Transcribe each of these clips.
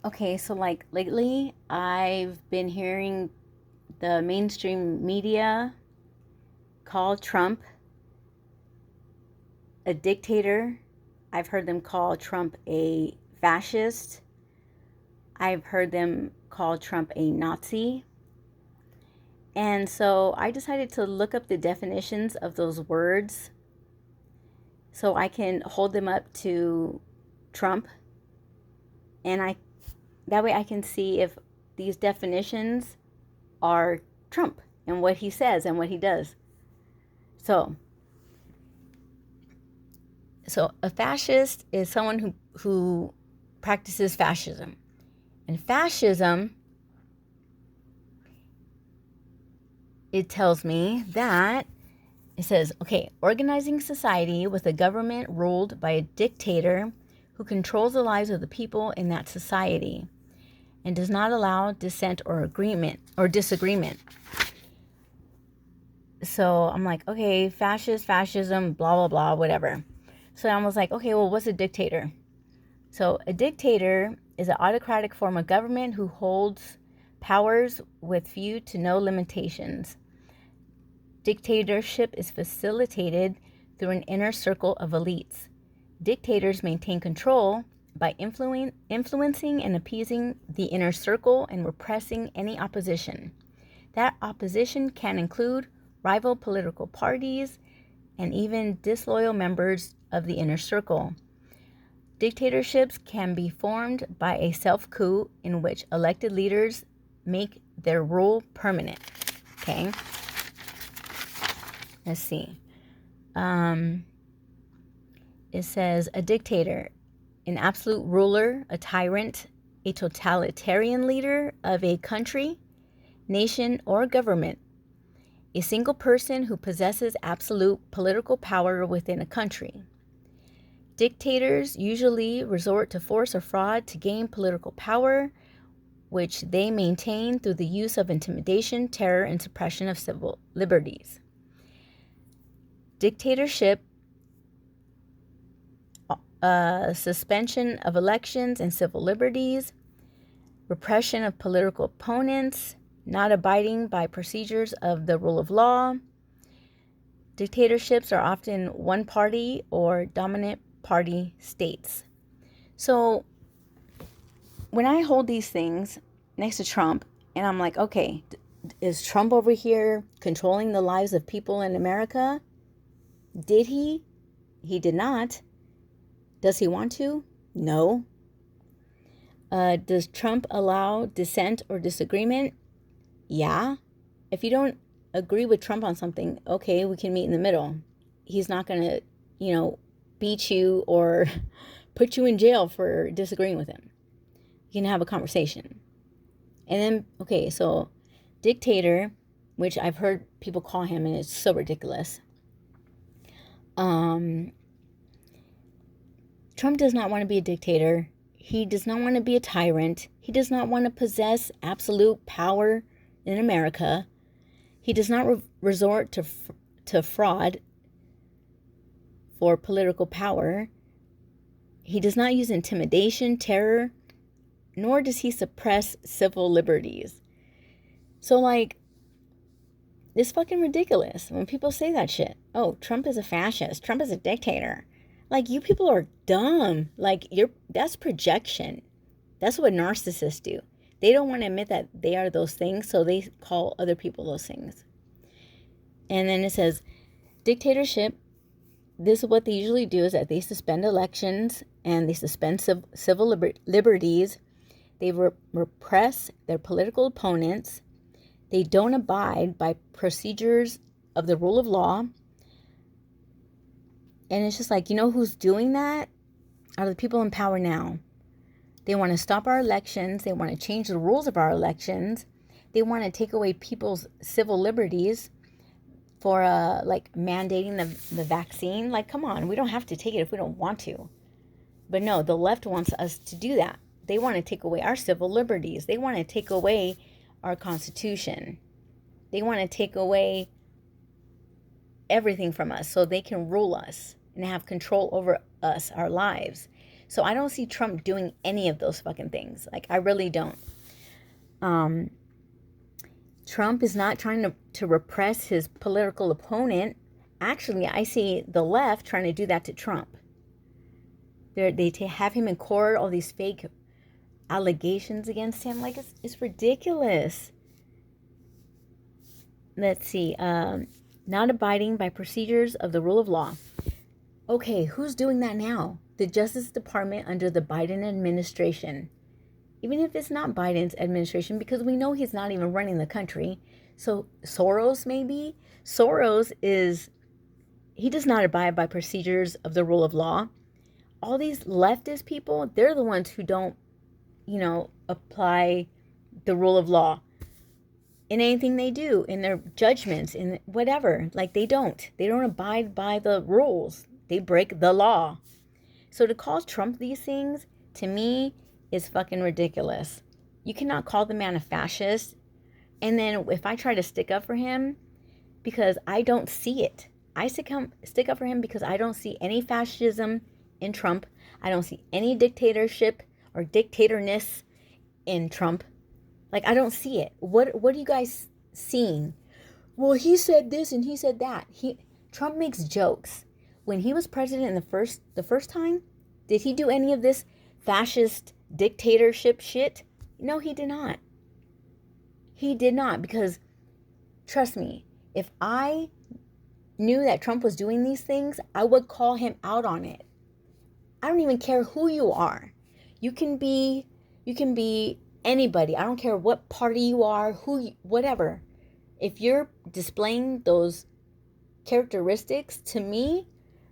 Okay, so like lately, I've been hearing the mainstream media call Trump a dictator. I've heard them call Trump a fascist. I've heard them call Trump a Nazi. And so I decided to look up the definitions of those words so I can hold them up to Trump, and I that way I can see if these definitions are Trump and what he says and what he does. So, so a fascist is someone who practices fascism. And fascism, it tells me that it says, okay, organizing society with a government ruled by a dictator who controls the lives of the people in that society and does not allow dissent or agreement or disagreement. So I'm like, okay, fascism, blah, blah, blah, whatever. So I was like, okay, well, what's a dictator? So a dictator is an autocratic form of government who holds powers with few to no limitations. Dictatorship is facilitated through an inner circle of elites. Dictators maintain control by influencing and appeasing the inner circle and repressing any opposition. That opposition can include rival political parties and even disloyal members of the inner circle. Dictatorships can be formed by a self-coup in which elected leaders make their rule permanent. Okay, let's see. It says a dictator, an absolute ruler, a tyrant, a totalitarian leader of a country, nation, or government. A single person who possesses absolute political power within a country. Dictators usually resort to force or fraud to gain political power, which they maintain through the use of intimidation, terror, and suppression of civil liberties. Dictatorship, suspension of elections and civil liberties, repression of political opponents, not abiding by procedures of the rule of law. Dictatorships are often one party or dominant party states. So when I hold these things next to Trump, and I'm like, okay, is Trump over here controlling the lives of people in America? Did he? He did not. Does he want to? No. Does Trump allow dissent or disagreement? Yeah. If you don't agree with Trump on something, okay, we can meet in the middle. He's not going to, beat you or put you in jail for disagreeing with him. You can have a conversation. And then, okay, so dictator, which I've heard people call him, and it's so ridiculous. Trump does not want to be a dictator. He does not want to be a tyrant. He does not want to possess absolute power in America. He does not resort to fraud for political power. He does not use intimidation, terror, nor does he suppress civil liberties. So, like, it's fucking ridiculous when people say that shit. Oh, Trump is a fascist. Trump is a dictator. Like, you people are dumb. Like, that's projection. That's what narcissists do. They don't want to admit that they are those things, so they call other people those things. And then it says, dictatorship, this is what they usually do, is that they suspend elections and they suspend civil liberties. They repress their political opponents. They don't abide by procedures of the rule of law. And it's just like, you know who's doing that? Are the people in power now. They want to stop our elections. They want to change the rules of our elections. They want to take away people's civil liberties for like mandating the vaccine. Like, come on, we don't have to take it if we don't want to. But no, the left wants us to do that. They want to take away our civil liberties. They want to take away our Constitution. They want to take away everything from us so they can rule us and have control over us, our lives. So I don't see Trump doing any of those fucking things. Like, I really don't. Trump is not trying to repress his political opponent. Actually, I see the left trying to do that to Trump. They have him in court, all these fake allegations against him. Like, it's ridiculous. Let's see. Not abiding by procedures of the rule of law. Okay, who's doing that now? The Justice Department under the Biden administration. Even if it's not Biden's administration, because we know he's not even running the country. So Soros, maybe? Soros he does not abide by procedures of the rule of law. All these leftist people, they're the ones who don't, apply the rule of law in anything they do, in their judgments, in whatever. Like, they don't abide by the rules. They break the law. So to call Trump these things, to me, is fucking ridiculous. You cannot call the man a fascist. And then if I try to stick up for him, because I don't see it. I stick up for him because I don't see any fascism in Trump. I don't see any dictatorship or dictatorness in Trump. Like, I don't see it. What are you guys seeing? Well, he said this and he said that. Trump makes jokes. When he was president the first time, did he do any of this fascist dictatorship shit? No, he did not. He did not, because trust me, if I knew that Trump was doing these things, I would call him out on it. I don't even care who you are. You can be anybody. I don't care what party you are, whatever. If you're displaying those characteristics to me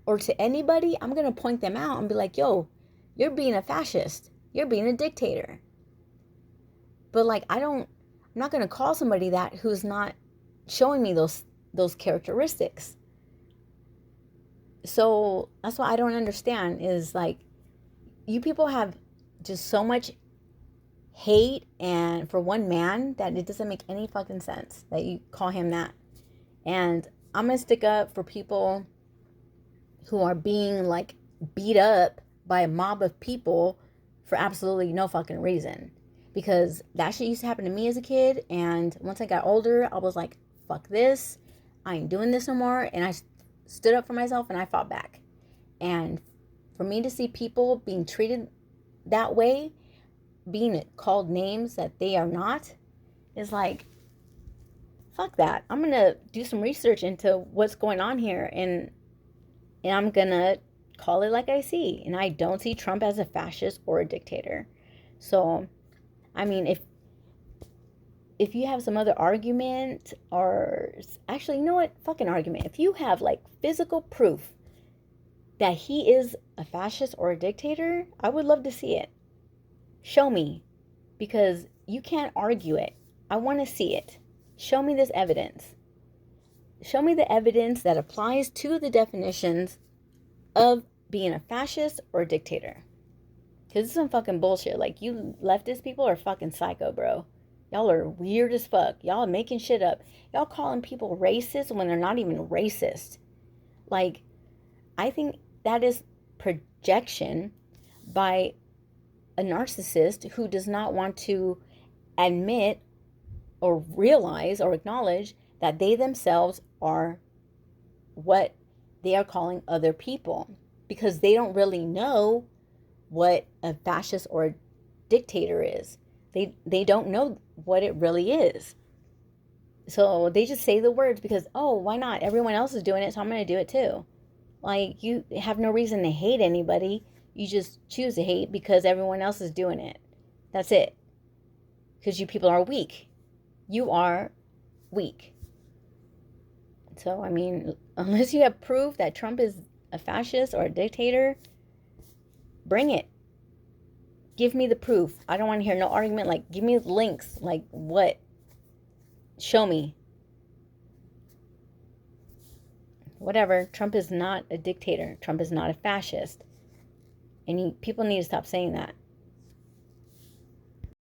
or to anybody, I'm going to point them out and be like, yo, you're being a fascist. You're being a dictator. But like, I'm not going to call somebody that who's not showing me those characteristics. So that's what I don't understand is, like, you people have just so much hate and for one man that it doesn't make any fucking sense that you call him that. And I'm going to stick up for people who are being like beat up by a mob of people for absolutely no fucking reason. Because that shit used to happen to me as a kid. And once I got older, I was like, fuck this. I ain't doing this no more. And I stood up for myself and I fought back. And for me to see people being treated that way, being called names that they are not, is like, fuck that. I'm going to do some research into what's going on here. And I'm going to call it like I see. And I don't see Trump as a fascist or a dictator. So, I mean, if you have some other argument, or actually, you know what? Fucking argument. If you have like physical proof that he is a fascist or a dictator, I would love to see it. Show me, because you can't argue it. I want to see it. Show me this evidence. Show me the evidence that applies to the definitions of being a fascist or a dictator. Because it's some fucking bullshit. Like, you leftist people are fucking psycho, bro. Y'all are weird as fuck. Y'all are making shit up. Y'all calling people racist when they're not even racist. Like, I think that is projection by a narcissist who does not want to admit or realize or acknowledge that they themselves are what they are calling other people, because they don't really know what a fascist or a dictator is. They don't know what it really is. So they just say the words because, oh, why not? Everyone else is doing it, so I'm going to do it too. Like, you have no reason to hate anybody. You just choose to hate because everyone else is doing it. That's it. Because you people are weak. You are weak. So, I mean, unless you have proof that Trump is a fascist or a dictator, bring it. Give me the proof. I don't want to hear no argument. Like, give me links. Like, what? Show me. Whatever. Trump is not a dictator. Trump is not a fascist. And people need to stop saying that.